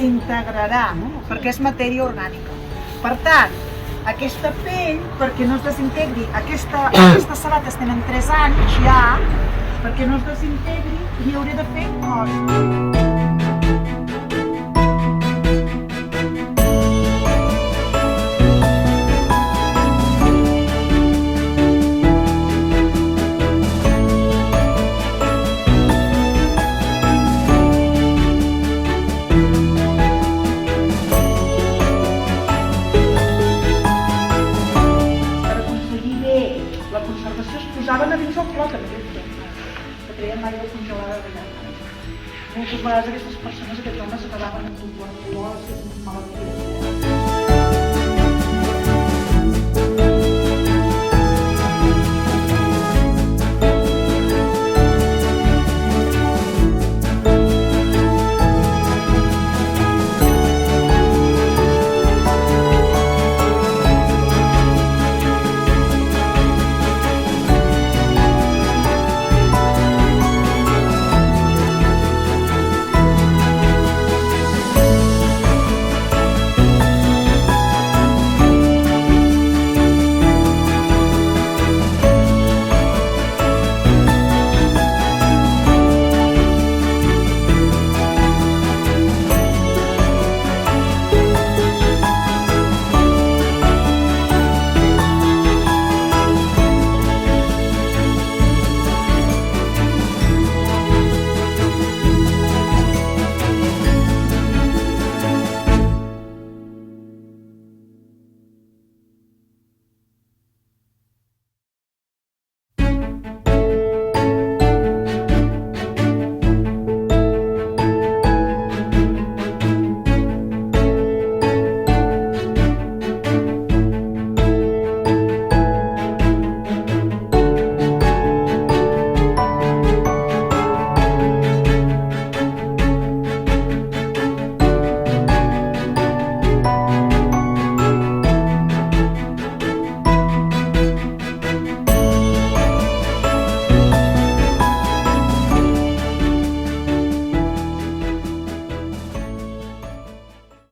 desintegrarà, perquè és matèria orgànica. Per tant, aquesta pell, perquè no es desintegri, aquestes sabates tenen 3 anys ja, perquè no es desintegri, li hauré de fer cos. La conservació es posaven a dins el clot en aquell temps, que treien l'aigua congelada d'allà. Moltes vegades aquestes persones, aquests homes, acabaven amb tuberculosi, malalties.